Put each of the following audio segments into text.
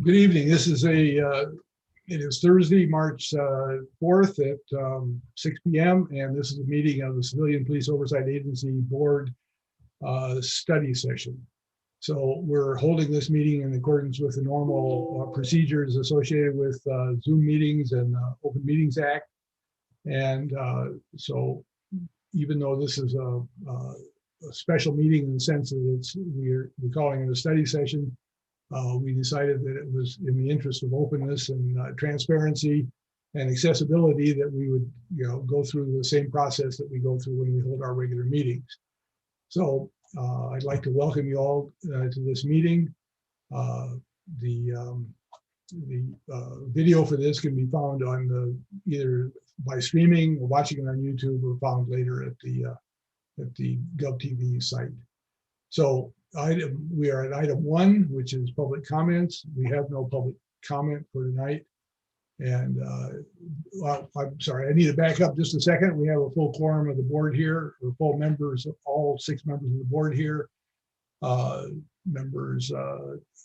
Good evening. This is it is Thursday, March 4th at 6 p.m. and this is a meeting of the Civilian Police Oversight Agency Board study session. So we're holding this meeting in accordance with the normal procedures associated with Zoom meetings and Open Meetings Act. And so even though this is a special meeting in the sense that we're calling it a study session, we decided that it was in the interest of openness and transparency and accessibility that we would, go through the same process that we go through when we hold our regular meetings. So I'd like to welcome you all to this meeting. The video for this can be found on either by streaming or watching it on YouTube or found later at the GovTV site. So we are at item 1, which is public comments. We have no public comment for tonight. And well, I'm sorry, I need to back up just a second. We have a full quorum of the board here, or full members, all 6 members of the board here. Members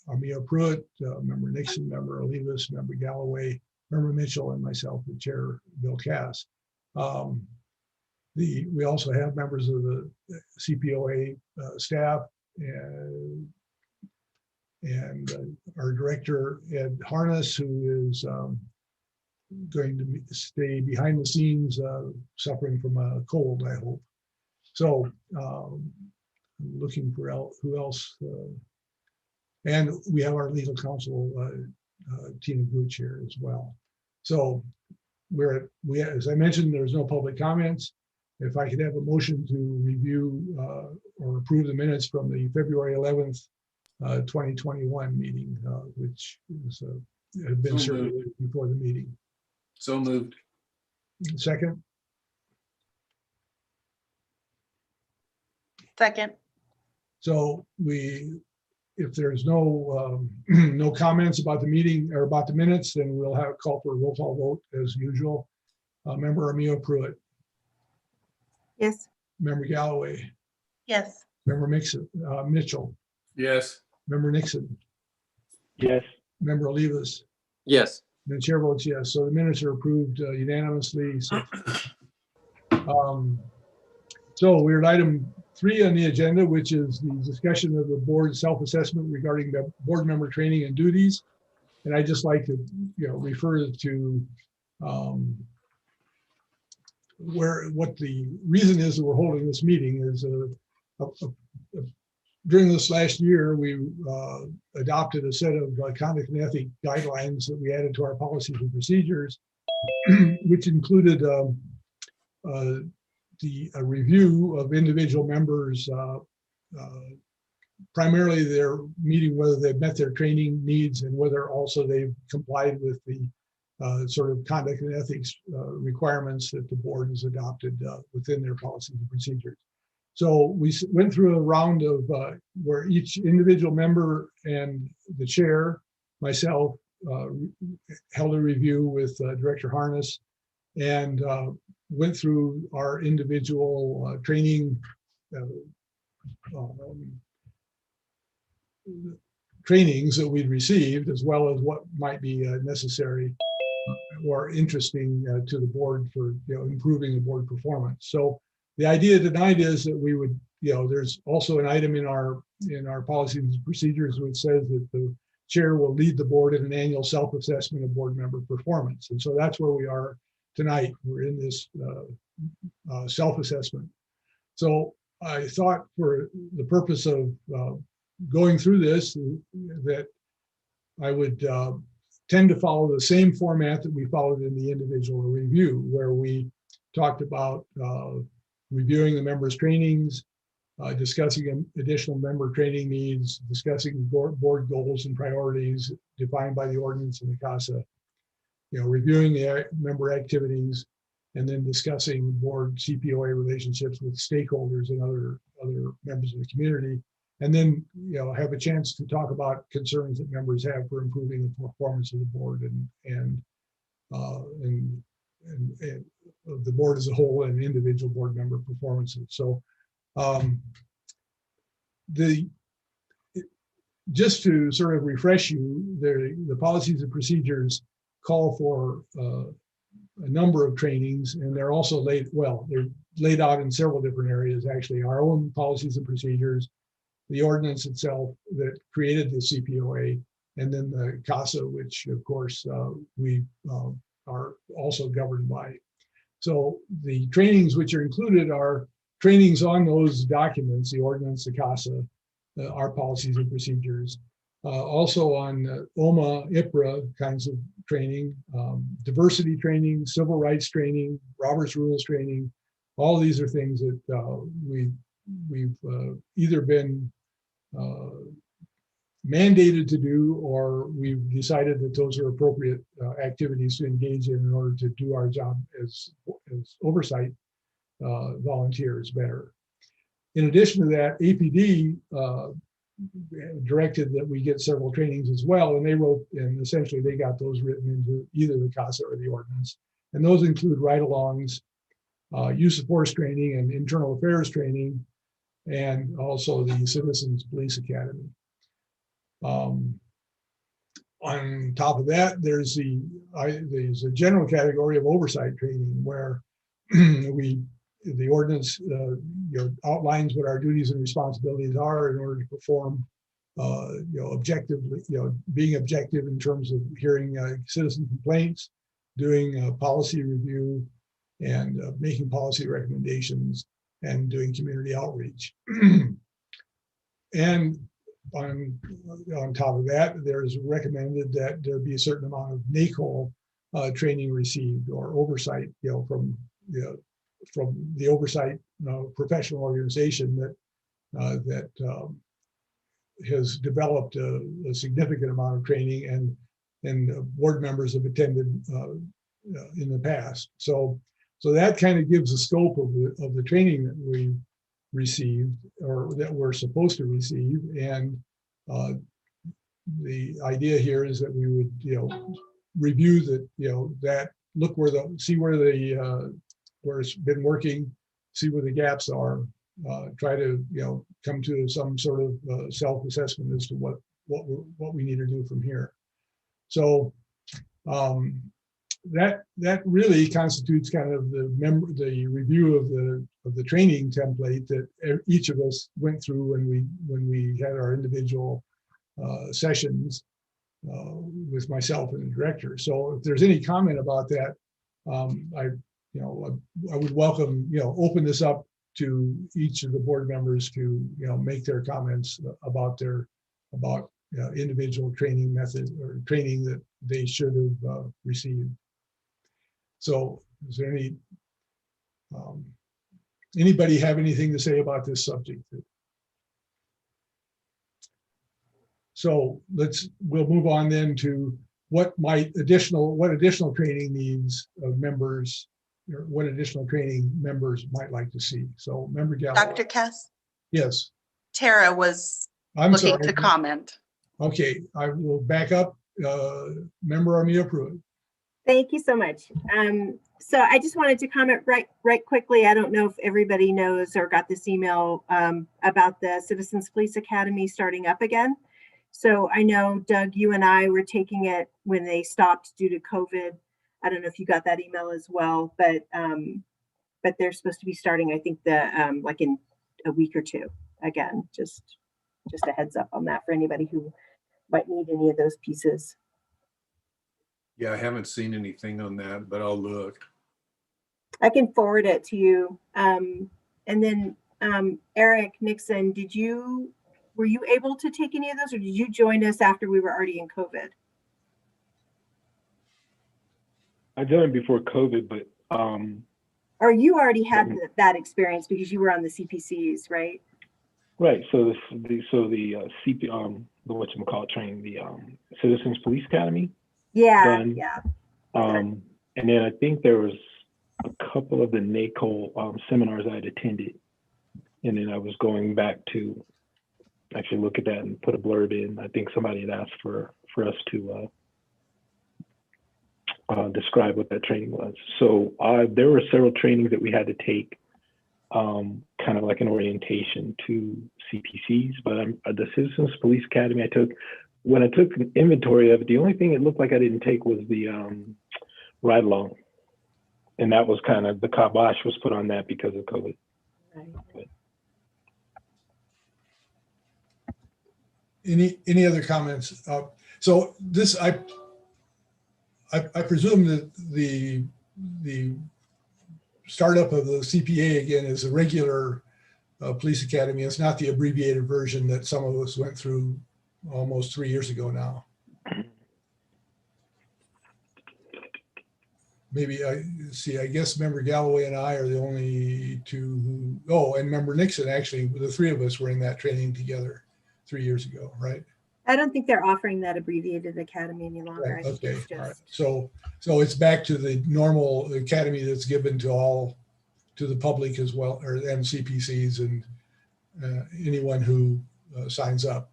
Amia Pruitt, member Nixon, member Olivas, member Galloway, member Mitchell, and myself, the chair, Bill Cass. We also have members of the CPOA staff and our director, Ed Harness, who is going to stay behind the scenes, suffering from a cold, I hope. So I'm looking for who else. And we have our legal counsel, Tina Gooch, here as well. So as I mentioned, there's no public comments. If I could have a motion to review or approve the minutes from the February 11th, 2021 meeting, which had been circulated before the meeting. So moved. Second? Second. So if there's no no comments about the meeting or about the minutes, then we'll have a call for a roll call vote as usual. Member Amia Pruitt. Yes. Member Galloway. Yes. Member Mitchell. Yes. Member Nixon. Yes. Member Olivas. Yes. The chair votes yes. So the minutes are approved unanimously. So we're at item 3 on the agenda, which is the discussion of the board self-assessment regarding the board member training and duties. And I'd just like to, refer to what the reason is that we're holding this meeting is during this last year, we adopted a set of conduct and ethic guidelines that we added to our policies and procedures, which included a review of individual members, primarily their meeting, whether they've met their training needs and whether also they've complied with the sort of conduct and ethics requirements that the board has adopted within their policies and procedures. So we went through a round of where each individual member and the chair, myself, held a review with Director Harness and went through our individual training trainings that we'd received, as well as what might be necessary or interesting to the board for improving the board performance. So the idea tonight is that we would, there's also an item in our policies and procedures which says that the chair will lead the board in an annual self-assessment of board member performance. And so that's where we are tonight. We're in this self-assessment. So I thought for the purpose of going through this that I would tend to follow the same format that we followed in the individual review, where we talked about reviewing the members' trainings, discussing additional member training needs, discussing board goals and priorities defined by the ordinance and the CASA, reviewing the member activities, and then discussing board CPOA relationships with stakeholders and other members of the community, and then have a chance to talk about concerns that members have for improving the performance of the board and the board as a whole and individual board member performances. So the just to sort of refresh you, the policies and procedures call for a number of trainings, and they're also they're laid out in several different areas, actually. Our own policies and procedures, the ordinance itself that created the CPOA, and then the CASA, which of course we are also governed by. So the trainings which are included are trainings on those documents, the ordinance, the CASA, our policies and procedures. Also on OMA, IPRA kinds of training, diversity training, civil rights training, Robert's Rules training. All of these are things that we've either been mandated to do, or we've decided that those are appropriate activities to engage in order to do our job as oversight volunteers better. In addition to that, APD directed that we get several trainings as well, and they wrote, and essentially they got those written into either the CASA or the ordinance. And those include ride-alongs, use of force training and internal affairs training, and also the Citizens Police Academy. On top of that, there's a general category of oversight training where the ordinance outlines what our duties and responsibilities are in order to perform objectively, being objective in terms of hearing citizen complaints, doing policy review, and making policy recommendations, and doing community outreach. And on top of that, there's recommended that there be a certain amount of NACOL training received, or oversight, from the oversight professional organization that has developed a significant amount of training, and board members have attended in the past. So that kind of gives the scope of the training that we received, or that we're supposed to receive. And the idea here is that we would review that, look see where it's been working, see where the gaps are, try to come to some sort of self-assessment as to what we need to do from here. So that really constitutes kind of the review of the training template that each of us went through when we had our individual sessions with myself and the director. So if there's any comment about that, I would welcome, open this up to each of the board members to, make their comments about individual training methods or training that they should have received. So is there anybody have anything to say about this subject? So we'll move on then to what additional training needs of members, or what additional training members might like to see. So Member Galloway. Dr. Cass, Yes. Tara was I'm looking sorry. to comment. Okay, I will back up. Member Armia Pruitt. Thank you so much. So I just wanted to comment right quickly. I don't know if everybody knows or got this email about the Citizens Police Academy starting up again. So I know, Doug, you and I were taking it when they stopped due to COVID. I don't know if you got that email as well, but they're supposed to be starting, I think, like in a week or two. Again, just a heads up on that for anybody who might need any of those pieces. Yeah, I haven't seen anything on that, but I'll look. I can forward it to you. And then Eric Nixon, were you able to take any of those, or did you join us after we were already in COVID? I joined before COVID, but or you already had that experience because you were on the CPCs, right? Right. So the whatchamacallit training, the Citizens Police Academy. Yeah. Done. Yeah. And then I think there was a couple of the NACOL seminars I had attended, and then I was going back to actually look at that and put a blurb in. I think somebody had asked for us to describe what that training was. So there were several trainings that we had to take kind of like an orientation to CPCs. But the Citizens Police Academy when I took an inventory of it, the only thing it looked like I didn't take was the ride along. And that was kind of, the kibosh was put on that because of COVID. Right. Any other comments? So this, I presume that the startup of the CPA again is a regular police academy. It's not the abbreviated version that some of us went through almost 3 years ago now. Maybe I guess Member Galloway and I are the only two who, and Member Nixon, actually, the three of us were in that training together 3 years ago, right? I don't think they're offering that abbreviated academy any longer. I think Okay, it's all right. just- So it's back to the normal academy that's given to the public as well, and CPCs and anyone who signs up,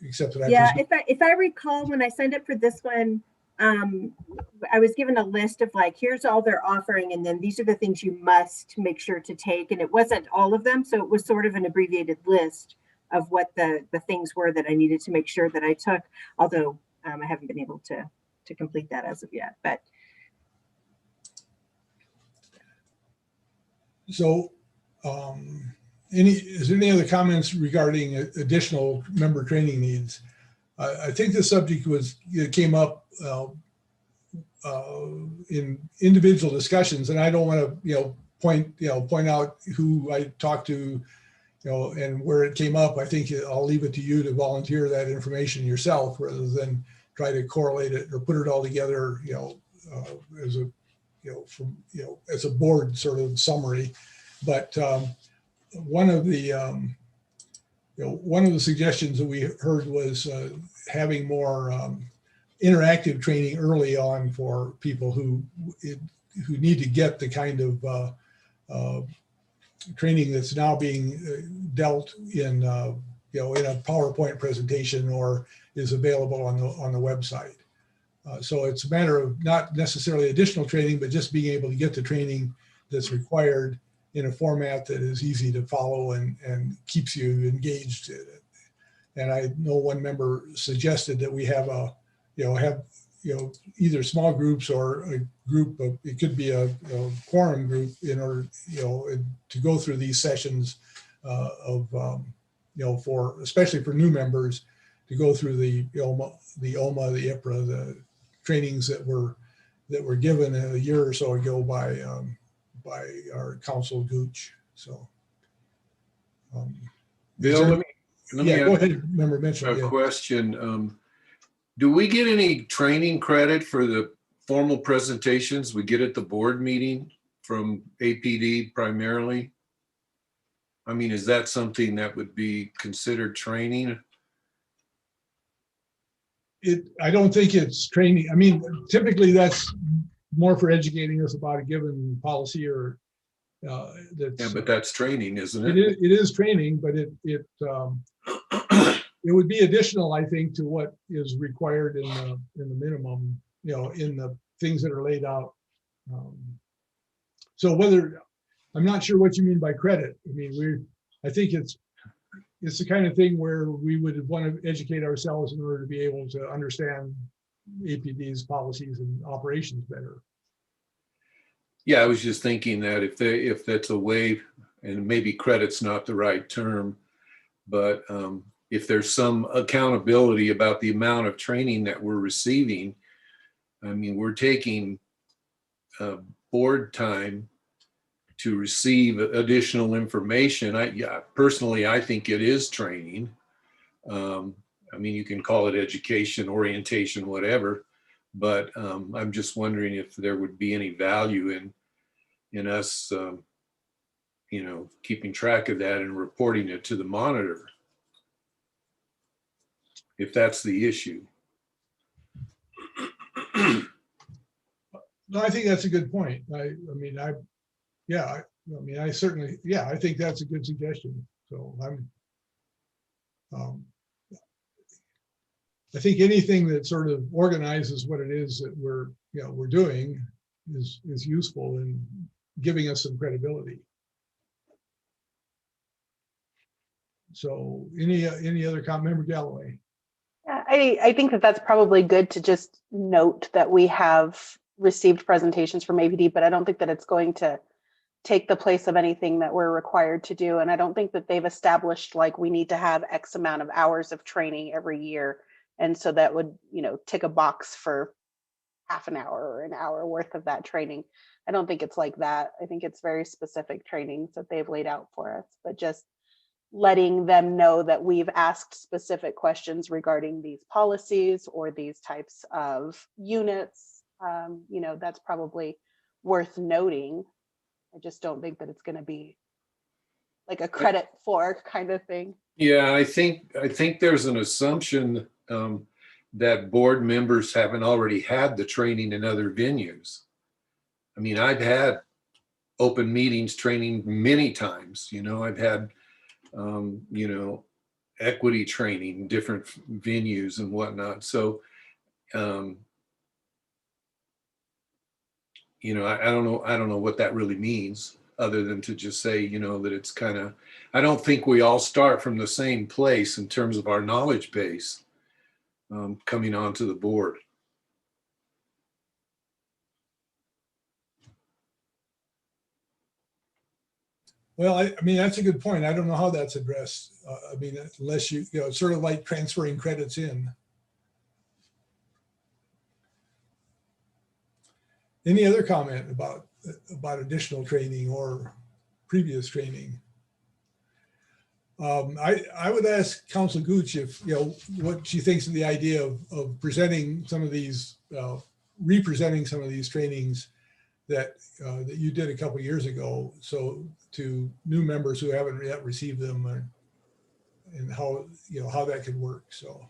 except that Yeah, if I recall, when I signed up for this one, I was given a list of like, here's all they're offering, and then these are the things you must make sure to take. And it wasn't all of them, so it was sort of an abbreviated list of what the things were that I needed to make sure that I took. Although I haven't been able to complete that as of yet. But so, is there any other comments regarding additional member training needs? I think the subject came up in individual discussions, and I don't want to point out who I talked to, and where it came up. I think I'll leave it to you to volunteer that information yourself, rather than try to correlate it or put it all together, as a as a board sort of summary. But one of the suggestions that we heard was having more interactive training early on for people who need to get the kind of training that's now being dealt in in a PowerPoint presentation or is available on the website. So it's a matter of not necessarily additional training, but just being able to get the training that's required in a format that is easy to follow and keeps you engaged in it. And I know one member suggested that we have either small groups or a group of, it could be a quorum group in order, to go through these sessions especially for new members, to go through the OMA, the IPRA, the trainings that were given a year or so ago by our council Gooch. So, Bill, let me go ask ahead, Member Mitchell. a question. Do we get any training credit for the formal presentations we get at the board meeting from APD primarily? I mean, is that something that would be considered training? I don't think it's training. I mean, typically that's more for educating us about a given policy or that's. Yeah, but that's training, isn't it? It is training, but it would be additional, I think, to what is required in the minimum, in the things that are laid out. So I'm not sure what you mean by credit. I mean, I think it's the kind of thing where we would want to educate ourselves in order to be able to understand APD's policies and operations better. Yeah, I was just thinking that if that's a way, and maybe credit's not the right term, but if there's some accountability about the amount of training that we're receiving, I mean, we're taking board time to receive additional information. Personally, I think it is training. I mean, you can call it education, orientation, whatever, but I'm just wondering if there would be any value in us, keeping track of that and reporting it to the monitor, if that's the issue. No, I think that's a good point. I think that's a good suggestion. So I think anything that sort of organizes what it is that we're doing is useful in giving us some credibility. So any other comment, Member Galloway? Yeah, I think that that's probably good to just note that we have received presentations from APD, but I don't think that it's going to take the place of anything that we're required to do. And I don't think that they've established like we need to have X amount of hours of training every year. And so that would, tick a box for half an hour or an hour worth of that training. I don't think it's like that. I think it's very specific trainings that they've laid out for us, but just letting them know that we've asked specific questions regarding these policies or these types of units. That's probably worth noting. I just don't think that it's going to be like a credit for kind of thing. Yeah, I think there's an assumption that board members haven't already had the training in other venues. I mean, I've had open meetings training many times. I've had equity training, different venues and whatnot. So, I don't know what that really means, other than to just say, that it's kind of, I don't think we all start from the same place in terms of our knowledge base coming onto the board. Well, I mean, that's a good point. I don't know how that's addressed. I mean, unless it's sort of like transferring credits in. Any other comment about additional training or previous training? I would ask Council Gooch if, what she thinks of the idea of presenting some of these, representing some of these trainings that you did a couple of years ago. So to new members who haven't yet received them, and how that could work. So.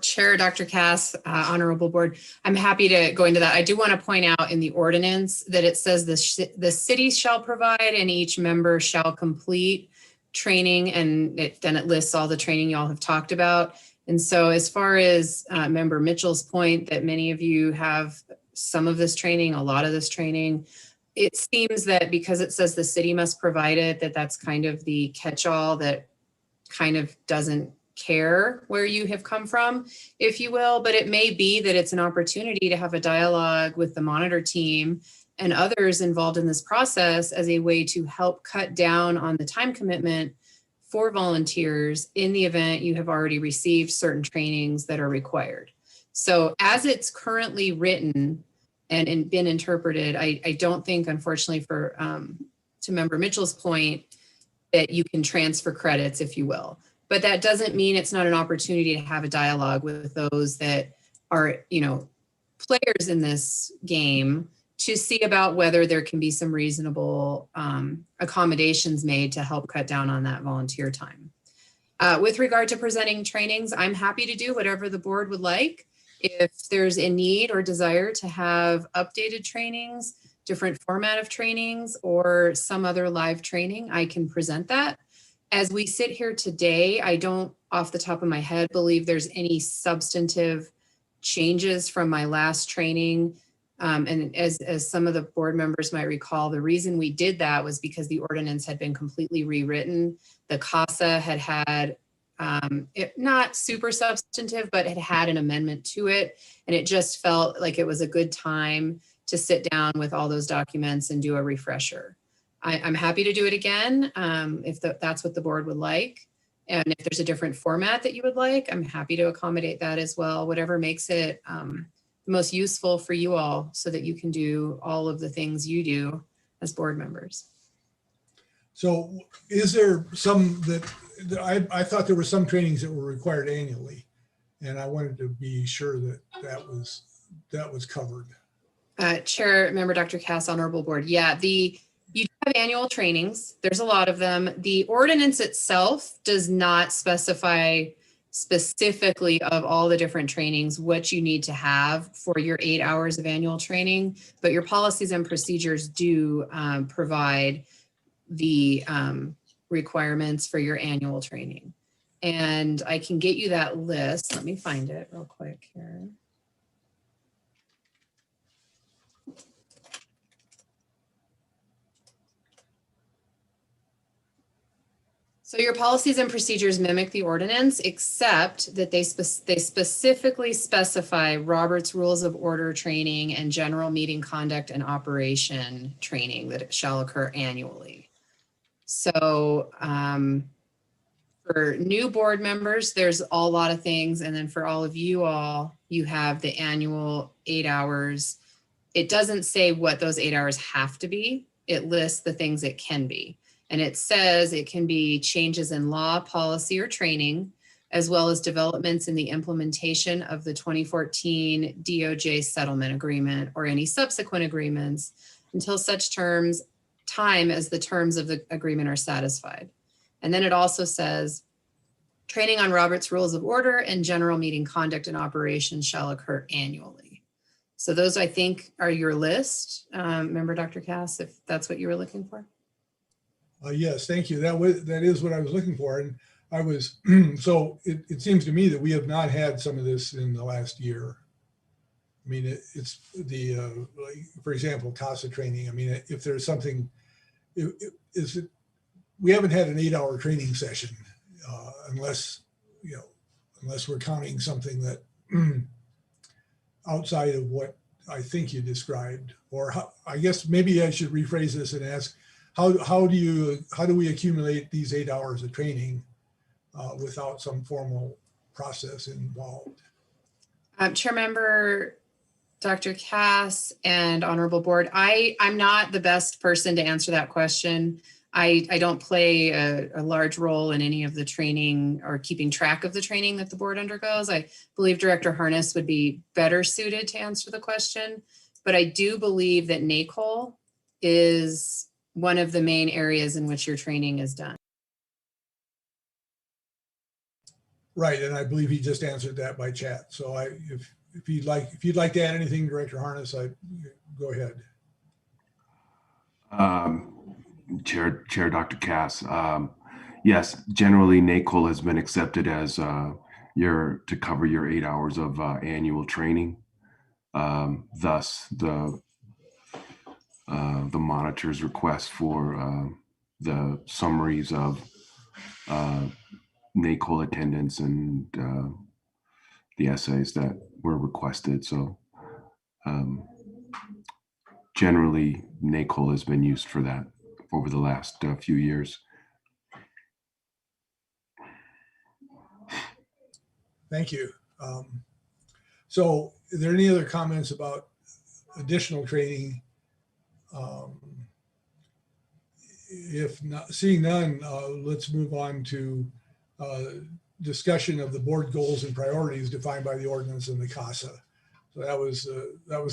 Chair Dr. Cass, Honorable Board, I'm happy to go into that. I do want to point out in the ordinance that it says the city shall provide and each member shall complete training, and then it lists all the training y'all have talked about. And so as far as Member Mitchell's point that many of you have some of this training, a lot of this training, it seems that because it says the city must provide it, that's kind of the catch-all that kind of doesn't care where you have come from, if you will. But it may be that it's an opportunity to have a dialogue with the monitor team and others involved in this process as a way to help cut down on the time commitment for volunteers in the event you have already received certain trainings that are required. So as it's currently written and been interpreted, I don't think, unfortunately, to Member Mitchell's point, that you can transfer credits, if you will. But that doesn't mean it's not an opportunity to have a dialogue with those that are, players in this game, to see about whether there can be some reasonable accommodations made to help cut down on that volunteer time. With regard to presenting trainings, I'm happy to do whatever the board would like. If there's a need or desire to have updated trainings, different format of trainings, or some other live training, I can present that. As we sit here today, I don't, off the top of my head, believe there's any substantive changes from my last training. And as some of the board members might recall, the reason we did that was because the ordinance had been completely rewritten. The CASA had it not super substantive, but it had an amendment to it. And it just felt like it was a good time to sit down with all those documents and do a refresher. I'm happy to do it again if that's what the board would like. And if there's a different format that you would like, I'm happy to accommodate that as well, whatever makes it most useful for you all so that you can do all of the things you do as board members. So is there some that I thought there were some trainings that were required annually, and I wanted to be sure that was covered. Chair Member Dr. Cass, Honorable Board. Yeah, you do have annual trainings. There's a lot of them. The ordinance itself does not specify specifically of all the different trainings what you need to have for your 8 hours of annual training, but your policies and procedures do provide the requirements for your annual training. And I can get you that list. Let me find it real quick here. So your policies and procedures mimic the ordinance, except that they specifically specify Robert's Rules of Order training and general meeting conduct and operation training that it shall occur annually. So for new board members, there's a lot of things. And then for all of you all, you have the annual 8 hours. It doesn't say what those 8 hours have to be. It lists the things it can be. And it says it can be changes in law, policy, or training, as well as developments in the implementation of the 2014 DOJ settlement agreement or any subsequent agreements until such time as the terms of the agreement are satisfied. And then it also says training on Robert's Rules of Order and general meeting conduct and operations shall occur annually. So those, I think, are your list. Member Dr. Cass, if that's what you were looking for. Yes, thank you. That is what I was looking for. And I was, so it seems to me that we have not had some of this in the last year. I mean, it's the, like, for example, CASA training. I mean, if there's something, we haven't had an 8-hour training session unless we're counting something that outside of what I think you described, or how, I guess maybe I should rephrase this and ask, how do we accumulate these 8 hours of training without some formal process involved? Chair Member Dr. Cass and Honorable Board, I'm not the best person to answer that question. I don't play a large role in any of the training or keeping track of the training that the board undergoes. I believe Director Harness would be better suited to answer the question, but I do believe that NACOL is one of the main areas in which your training is done. Right, and I believe he just answered that by chat. So if you'd like to add anything, Director Harness, go ahead. Chair Dr. Cass, yes, generally NACOL has been accepted as to cover your 8 hours of annual training. Thus, the monitor's request for the summaries of NACOL attendance and the essays that were requested. So generally, NACOL has been used for that over the last few years. Thank you. So are there any other comments about additional training? If not, seeing none, let's move on to discussion of the board goals and priorities defined by the ordinance and the CASA. So that was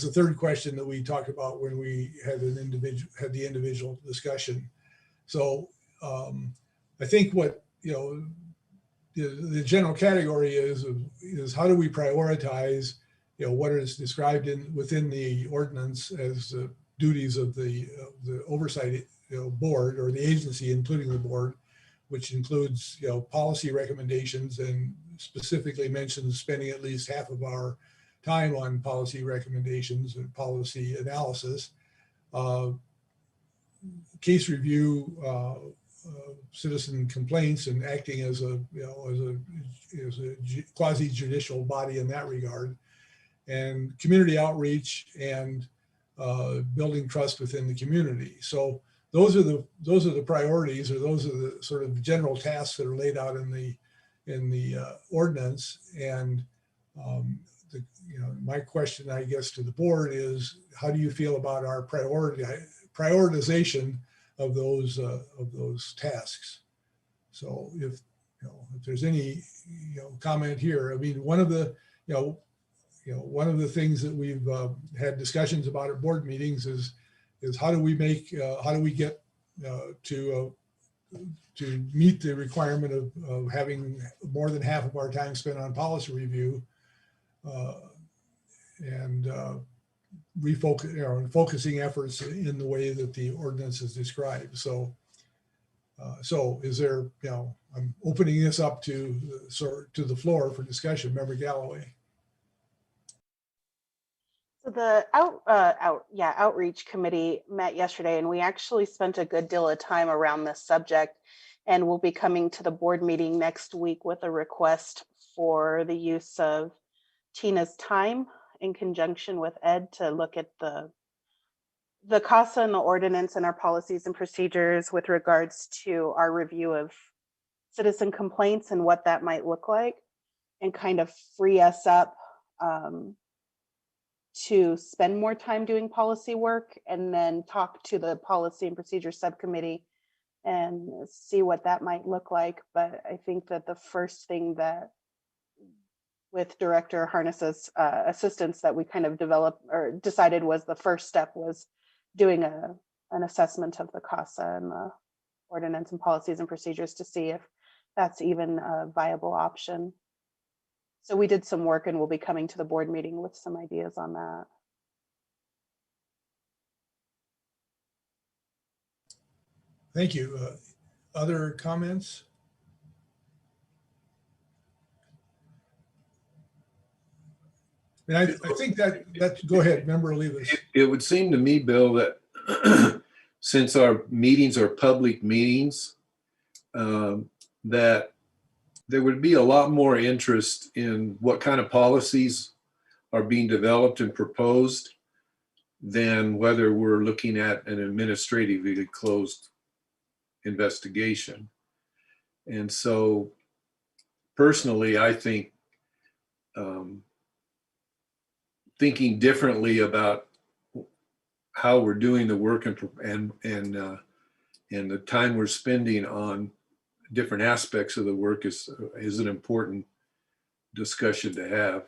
the third question that we talked about when we had the individual discussion. So I think what the general category is how do we prioritize what is described within the ordinance as the duties of the oversight board or the agency, including the board, which includes policy recommendations and specifically mentions spending at least half of our time on policy recommendations and policy analysis, case review, citizen complaints, and acting as a quasi judicial body in that regard, and community outreach and building trust within the community. So those are the priorities, or those are the sort of general tasks that are laid out in the ordinance. And my question, I guess, to the board is, how do you feel about our prioritization of those tasks? So if there's any comment here, I mean, one of the things that we've had discussions about at board meetings is how do we get to meet the requirement of having more than half of our time spent on policy review and focusing efforts in the way that the ordinance is described. So is there, I'm opening this up to the floor for discussion. Member Galloway. So the outreach committee met yesterday, and we actually spent a good deal of time around this subject. And we'll be coming to the board meeting next week with a request for the use of Tina's time in conjunction with Ed to look at the CASA and the ordinance and our policies and procedures with regards to our review of citizen complaints and what that might look like, and kind of free us up to spend more time doing policy work, and then talk to the policy and procedure subcommittee and see what that might look like. But I think that the first thing that with Director Harness's assistance that we kind of developed or decided was the first step was doing an assessment of the CASA and the ordinance and policies and procedures to see if that's even a viable option. So we did some work and we'll be coming to the board meeting with some ideas on that. Thank you. Other comments? And I think that go ahead, Member Olivas. It would seem to me, Bill, that since our meetings are public meetings, that there would be a lot more interest in what kind of policies are being developed and proposed than whether we're looking at an administratively closed investigation. And so personally, I think thinking differently about how we're doing the work and the time we're spending on different aspects of the work is an important discussion to have.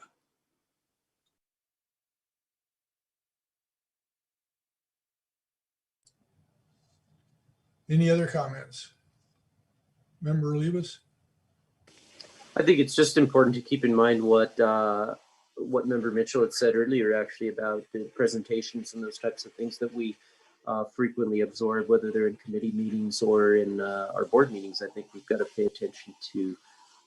Any other comments? Member Olivas? I think it's just important to keep in mind what Member Mitchell had said earlier, actually, about the presentations and those types of things that we frequently absorb, whether they're in committee meetings or in our board meetings. I think we've got to pay attention to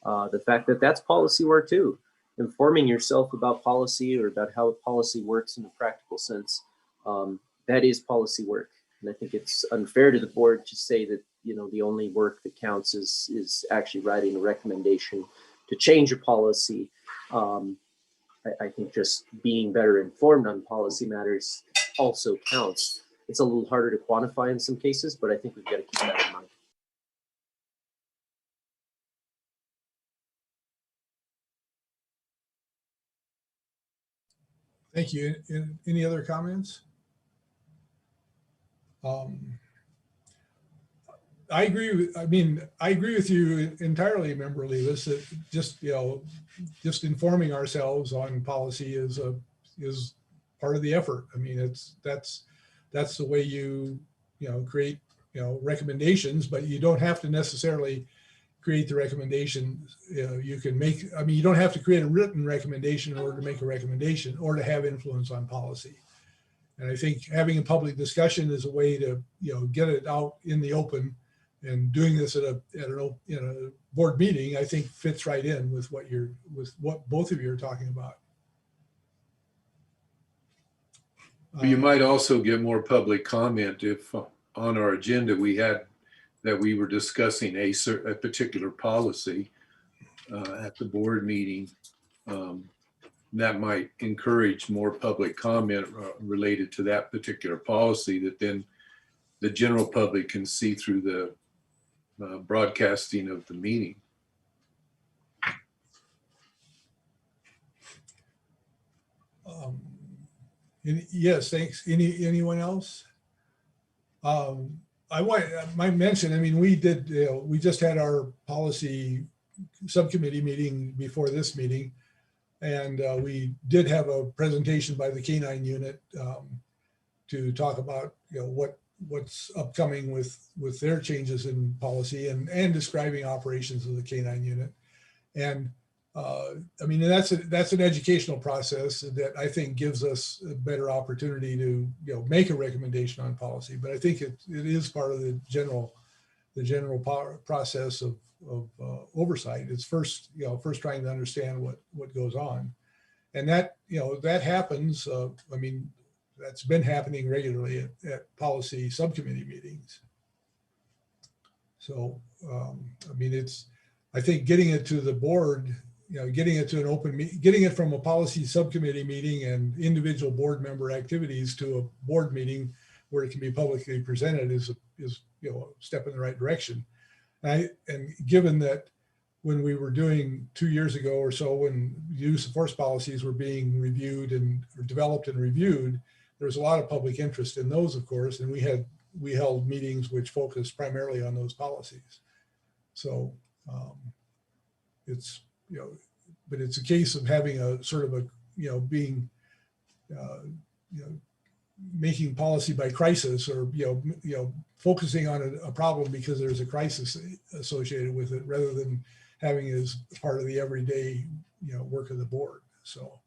the fact that that's policy work too. Informing yourself about policy or about how policy works in a practical sense, that is policy work. And I think it's unfair to the board to say that, you know, the only work that counts is actually writing a recommendation to change a policy. I think just being better informed on policy matters also counts. It's a little harder to quantify in some cases, but I think we've got to keep that in mind. Thank you. Any other comments? I agree with you entirely, Member Olivas, that just informing ourselves on policy is part of the effort. I mean, that's the way you create recommendations, but you don't have to necessarily create the recommendation. You can make, you don't have to create a written recommendation in order to make a recommendation or to have influence on policy. And I think having a public discussion is a way to get it out in the open, and doing this at a board meeting, I think fits right in with what both of you are talking about. You might also get more public comment if on our agenda we had that we were discussing a particular policy at the board meeting. That might encourage more public comment related to that particular policy that then the general public can see through the broadcasting of the meeting. Yes, thanks. Anyone else? I might mention, we just had our policy subcommittee meeting before this meeting, and we did have a presentation by the K-9 unit to talk about what's upcoming with their changes in policy and describing operations of the K-9 unit. And that's an educational process that I think gives us a better opportunity to make a recommendation on policy. But I think it is part of the general process of oversight. It's first trying to understand what goes on, and that happens. That's been happening regularly at policy subcommittee meetings. So, I mean, I think getting it to the board, getting it to an open meeting, getting it from a policy subcommittee meeting and individual board member activities to a board meeting where it can be publicly presented is a step in the right direction. And given that when we were doing 2 years ago or so, when use of force policies were being reviewed and developed and reviewed, there was a lot of public interest in those, of course, and we held meetings which focused primarily on those policies. So it's, but it's a case of having a sort of a, being, making policy by crisis, or, focusing on a problem because there's a crisis associated with it, rather than having it as part of the everyday, work of the board. So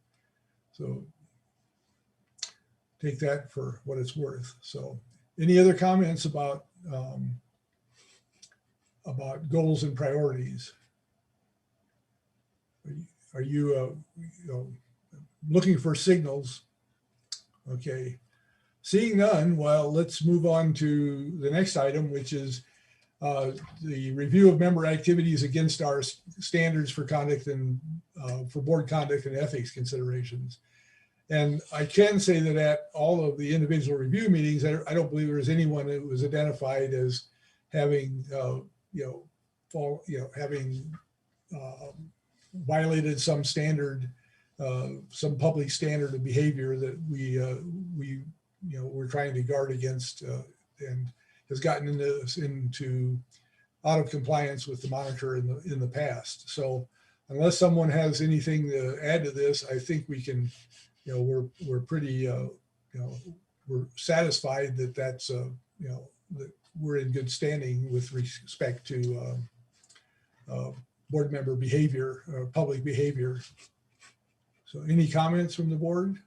take that for what it's worth. So any other comments about goals and priorities? Are you, looking for signals? Okay. Seeing none, well, let's move on to the next item, which is the review of member activities against our standards for conduct and for board conduct and ethics considerations. And I can say that at all of the individual review meetings, I don't believe there was anyone that was identified as having, having violated some standard, some public standard of behavior that we're trying to guard against, and has gotten into out of compliance with the monitor in the past. So unless someone has anything to add to this, I think we can, we're pretty, we're satisfied that that's, that we're in good standing with respect to board member behavior, public behavior. So any comments from the board?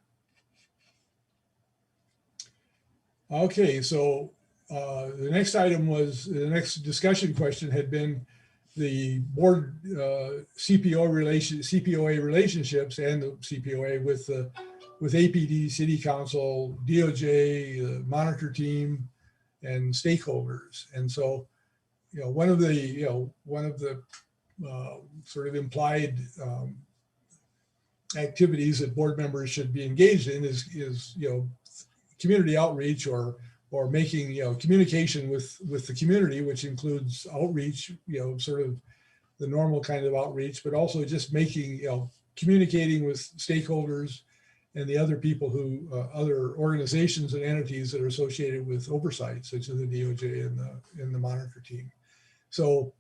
Okay, so the next item was, the next discussion question had been the board CPOA relationships and the CPOA with APD, City Council, DOJ, the monitor team, and stakeholders. And so, one of the sort of implied activities that board members should be engaged in is community outreach, or making communication with the community, which includes outreach, sort of the normal kind of outreach, but also just making communicating with stakeholders and the other people who other organizations and entities that are associated with oversight, such as the DOJ and the monitor team. So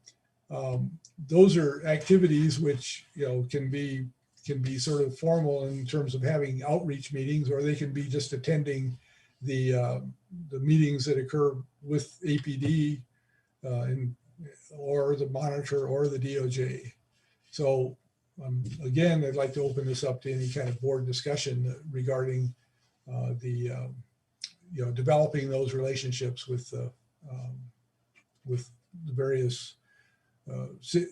those are activities which can be sort of formal in terms of having outreach meetings, or they can be just attending the meetings that occur with APD or the monitor or the DOJ. So again, I'd like to open this up to any kind of board discussion regarding developing those relationships with the various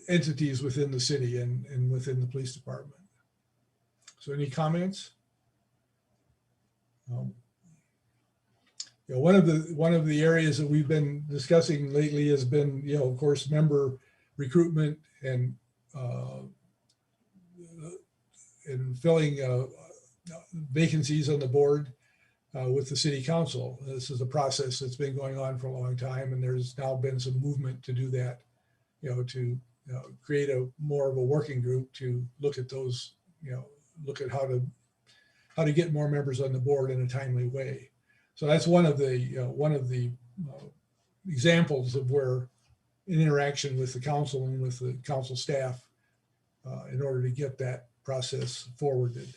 entities within the city and within the police department. So any comments? One of the areas that we've been discussing lately has been, of course, member recruitment and filling vacancies on the board with the city council. This is a process that's been going on for a long time, and there's now been some movement to do that, to create more of a working group to look at those, look at how to get more members on the board in a timely way. So that's one of the examples of where an interaction with the council and with the council staff in order to get that process forwarded.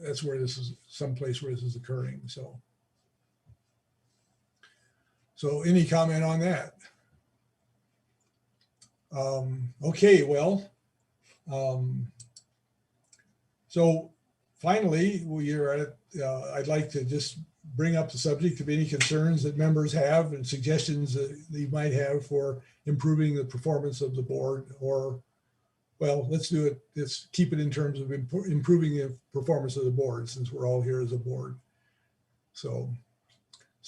That's where this is, someplace where this is occurring. So any comment on that? Okay, well, so finally, I'd like to just bring up the subject of any concerns that members have and suggestions that they might have for improving the performance of the board, or, well, let's do it. Let's keep it in terms of improving the performance of the board, since we're all here as a board. So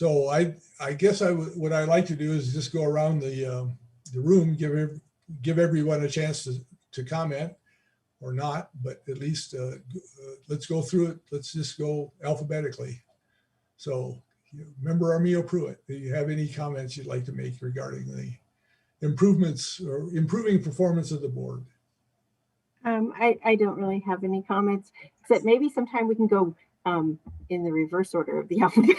So I guess what I like to do is just go around the room, give everyone a chance to comment or not, but at least let's go through it. Let's just go alphabetically. So Member Armio Pruitt, do you have any comments you'd like to make regarding the improvements or improving performance of the board? I don't really have any comments, except maybe sometime we can go in the reverse order of the alphabet.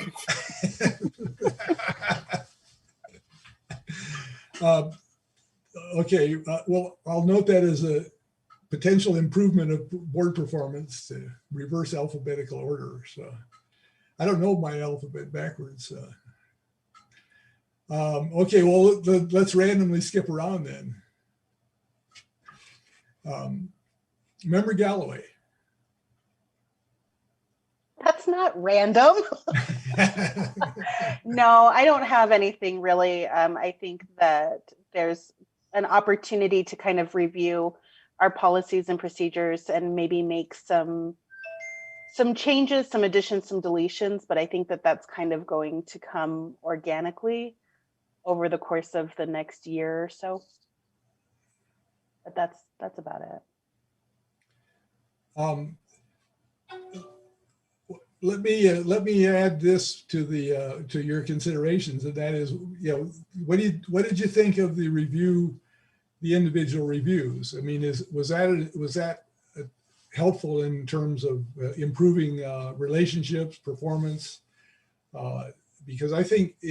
Okay, well, I'll note that as a potential improvement of board performance to reverse alphabetical order. So I don't know my alphabet backwards. Okay, well, let's randomly skip around then. Member Galloway. That's not random. No, I don't have anything really. I think that there's an opportunity to kind of review our policies and procedures and maybe make some changes, some additions, some deletions, but I think that that's kind of going to come organically over the course of the next year or so. But that's about it. Let me add this to your considerations, and that is, what did you think of the review, the individual reviews? I mean, was that helpful in terms of improving relationships, performance? Because I think I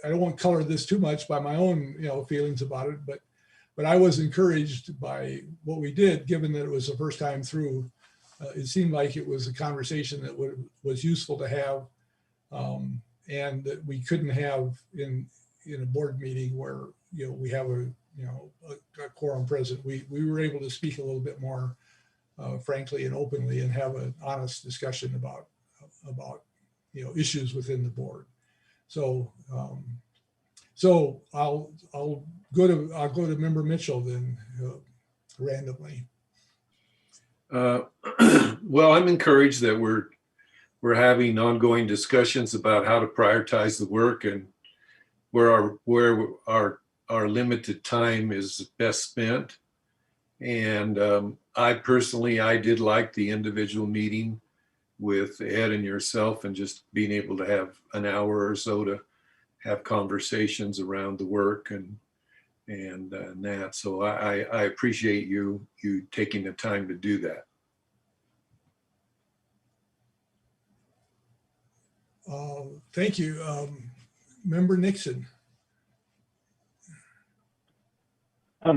don't want to color this too much by my own feelings about it, but I was encouraged by what we did, given that it was the first time through. It seemed like it was a conversation that was useful to have, and that we couldn't have in a board meeting where we have a quorum present. We were able to speak a little bit more frankly and openly, and have an honest discussion about issues within the board. So I'll go to Member Mitchell then randomly. Well, I'm encouraged that we're having ongoing discussions about how to prioritize the work and where our limited time is best spent. And I did like the individual meeting with Ed and yourself, and just being able to have an hour or so to have conversations around the work and that. So I appreciate you taking the time to do that. Thank you. Member Nixon. I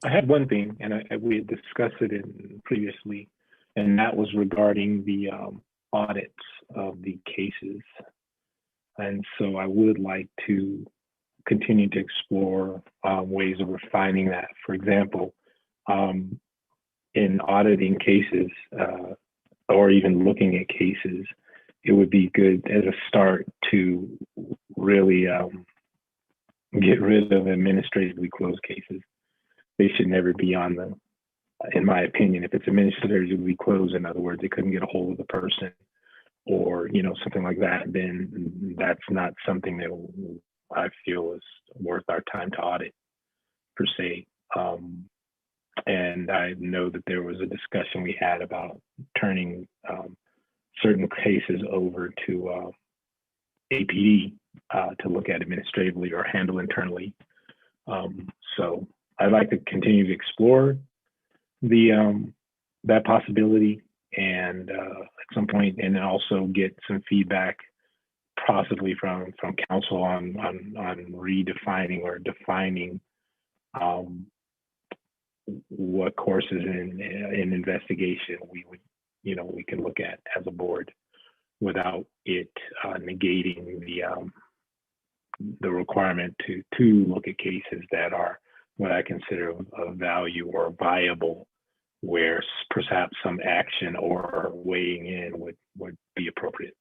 had one thing, and we had discussed it previously, and that was regarding the audits of the cases. And so I would like to continue to explore ways of refining that. For example, in auditing cases or even looking at cases, it would be good as a start to really get rid of administratively closed cases. They should never be on the, in my opinion, if it's administratively closed, in other words, they couldn't get a hold of the person or, something like that, then that's not something that I feel is worth our time to audit per se. And I know that there was a discussion we had about turning certain cases over to APD to look at administratively or handle internally. So I'd like to continue to explore that possibility, and at some point, and also get some feedback possibly from council on redefining or defining what courses in investigation we can look at as a board without it negating the requirement to look at cases that are what I consider of value or viable, where perhaps some action or weighing in would be appropriate.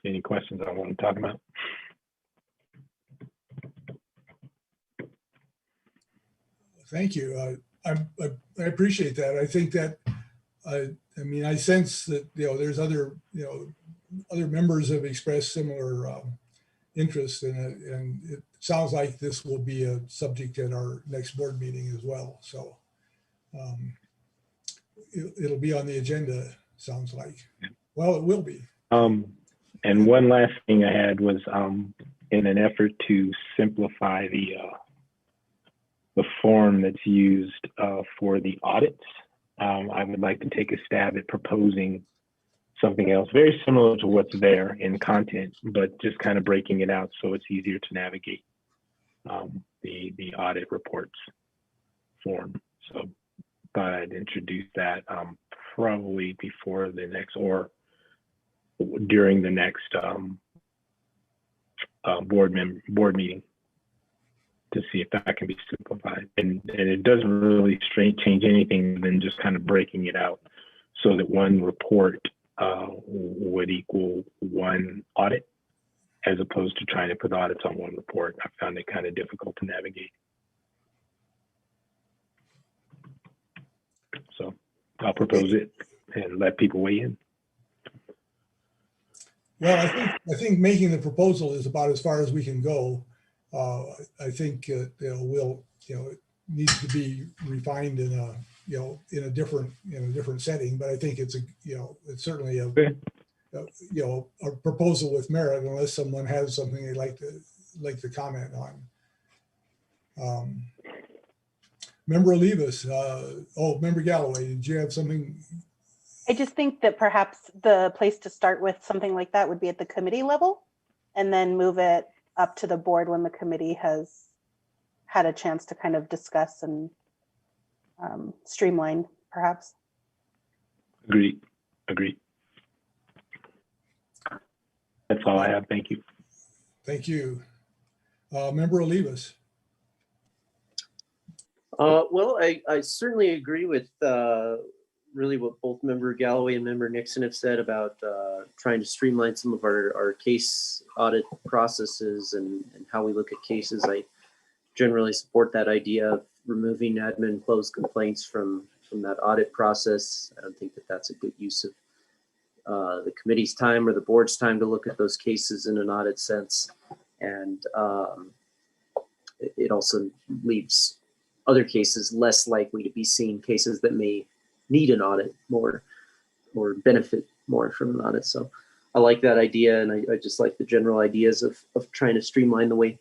Any questions I want to talk about? Thank you. I appreciate that. I think that, I sense that, there's other, other members have expressed similar interest in it, and it sounds like this will be a subject at our next board meeting as well. So it'll be on the agenda, sounds like. Well, it will be. And one last thing I had was in an effort to simplify the form that's used for the audits, I would like to take a stab at proposing something else very similar to what's there in content, but just kind of breaking it out so it's easier to navigate the audit reports form. So thought I'd introduce that probably before the next or during the next board meeting to see if that can be simplified. And it doesn't really change anything than just kind of breaking it out so that one report would equal one audit, as opposed to trying to put audits on one report. I found it kind of difficult to navigate. So I'll propose it and let people weigh in. Well, I think making the proposal is about as far as we can go. I think it needs to be refined in a different setting. But I think it's it's certainly a proposal with merit, unless someone has something they'd like to comment on. Member Olivas, Member Galloway, did you have something? I just think that perhaps the place to start with something like that would be at the committee level, and then move it up to the board when the committee has had a chance to kind of discuss and streamline, perhaps. Agreed. That's all I have. Thank you. Thank you. Member Olivas. Well, I certainly agree with really what both Member Galloway and Member Nixon have said about trying to streamline some of our case audit processes and how we look at cases. I generally support that idea of removing admin closed complaints from that audit process. I don't think that that's a good use of the committee's time or the board's time to look at those cases in an audit sense. And it also leaves other cases less likely to be seen, cases that may need an audit more or benefit more from an audit. So I like that idea, and I just like the general ideas of trying to streamline the way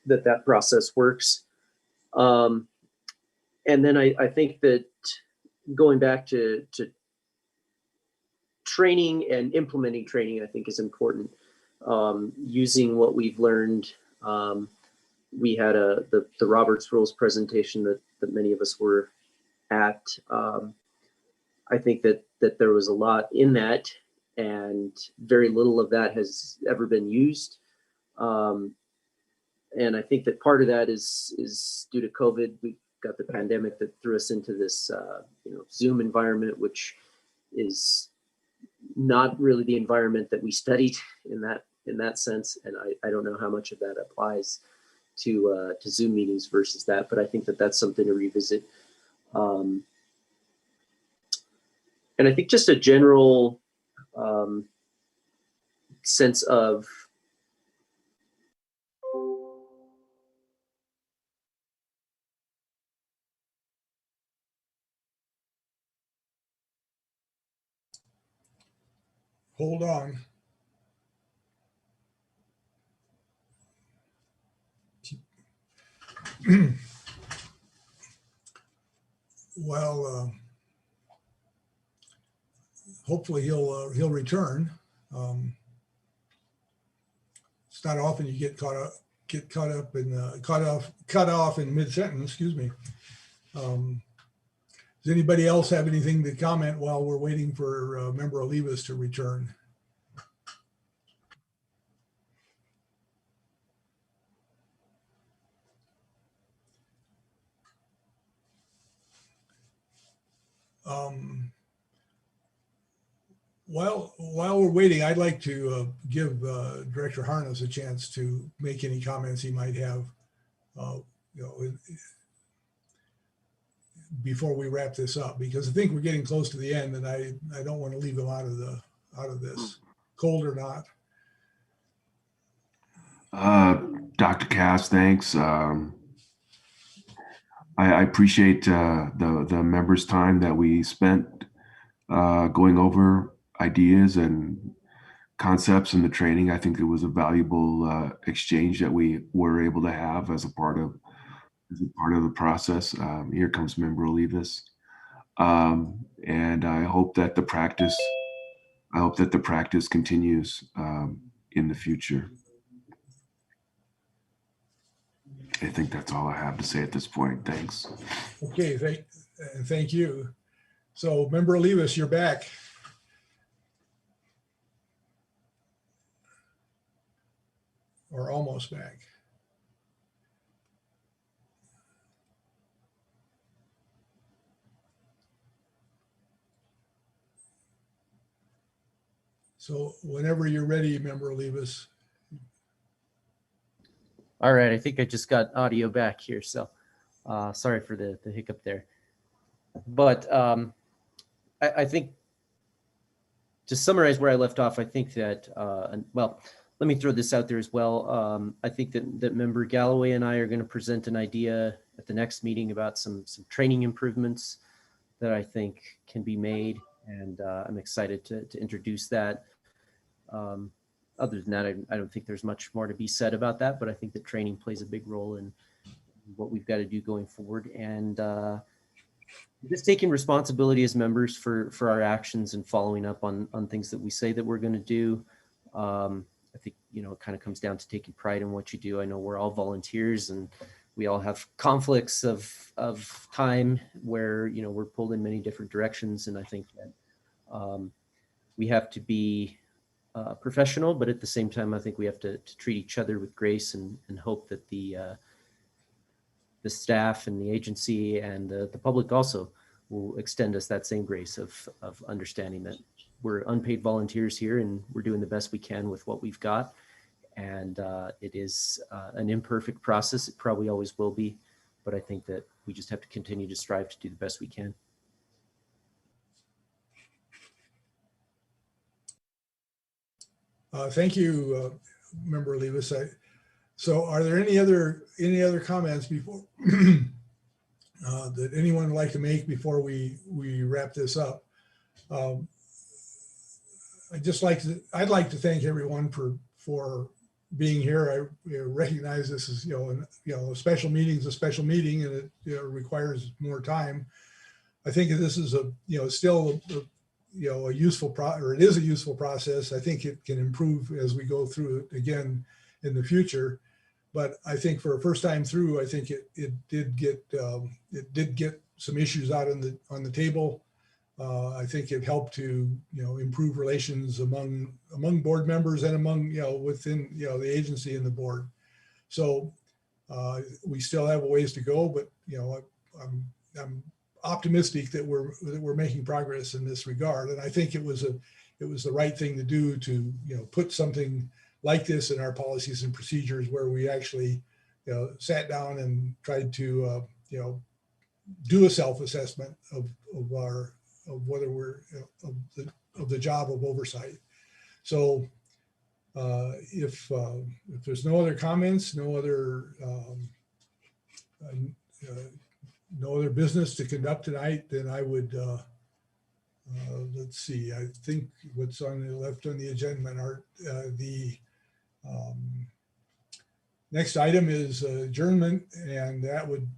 that process works. And then I think that going back to training and implementing training, I think is important. Using what we've learned. We had the Roberts Rules presentation that many of us were at. I think that there was a lot in that, and very little of that has ever been used. And I think that part of that is due to COVID. We got the pandemic that threw us into this Zoom environment, which is not really the environment that we studied in that sense. And I don't know how much of that applies to Zoom meetings versus that, but I think that that's something to revisit. And I think just a general sense of Hold on. Well, hopefully he'll return. It's not often you get cut off in mid-sentence. Excuse me. Does anybody else have anything to comment while we're waiting for Member Olivas to return? Well, while we're waiting, I'd like to give Director Harness a chance to make any comments he might have, before we wrap this up, because I think we're getting close to the end, and I don't want to leave him out of out of this, cold or not. Dr. Cass, thanks. I appreciate the members' time that we spent going over ideas and concepts in the training. I think it was a valuable exchange that we were able to have as a part of the process. Here comes Member Olivas. And I hope that the practice continues in the future. I think that's all I have to say at this point. Thanks. Okay, thank you. So Member Olivas, you're back. Or almost back. So whenever you're ready, Member Olivas. All right, I think I just got audio back here, so sorry for the hiccup there. But I think to summarize where I left off, I think that, well, let me throw this out there as well. I think that Member Galloway and I are going to present an idea at the next meeting about some training improvements that I think can be made, and I'm excited to introduce that. Other than that, I don't think there's much more to be said about that, but I think that training plays a big role in what we've got to do going forward, and just taking responsibility as members for our actions and following up on things that we say that we're going to do. I think, it kind of comes down to taking pride in what you do. I know we're all volunteers and we all have conflicts of time where, we're pulled in many different directions. And I think that we have to be professional, but at the same time, I think we have to treat each other with grace and hope that the staff and the agency and the public also will extend us that same grace of understanding that we're unpaid volunteers here and we're doing the best we can with what we've got. And it is an imperfect process. It probably always will be, but I think that we just have to continue to strive to do the best we can. Thank you, Member Olivas. So are there any other comments before that anyone would like to make before we wrap this up? I'd like to thank everyone for being here. I recognize this is a special meeting is a special meeting, and it requires more time. I think this is still a useful it is a useful process. I think it can improve as we go through it again in the future. But I think for a first time through, I think it did get some issues out on the table. I think it helped to improve relations among board members and among within the agency and the board. So we still have a ways to go, but I'm optimistic that we're making progress in this regard. And I think it was the right thing to do to put something like this in our policies and procedures, where we actually sat down and tried to do a self-assessment of whether we're of the job of oversight. So if there's no other comments, no other business to conduct tonight, then I would let's see. I think what's left on the agenda are the next item is adjournment, and that would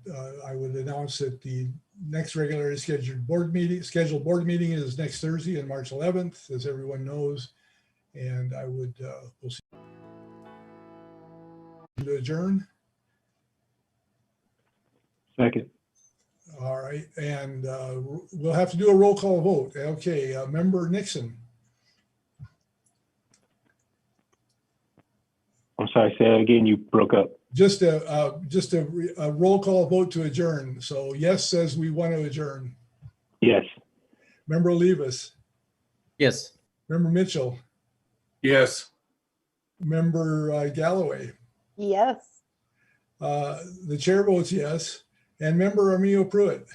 I would announce that the next regularly scheduled board meeting is next Thursday on March 11th, as everyone knows. And I would we'll see to adjourn. Second. All right, and we'll have to do a roll call vote. Okay, Member Nixon. I'm sorry, say that again. You broke up. Just a roll call vote to adjourn. So yes says we want to adjourn. Yes. Member Olivas. Yes. Member Mitchell. Yes. Member Galloway. Yes. The chair votes yes. And Member Armijo Pruitt.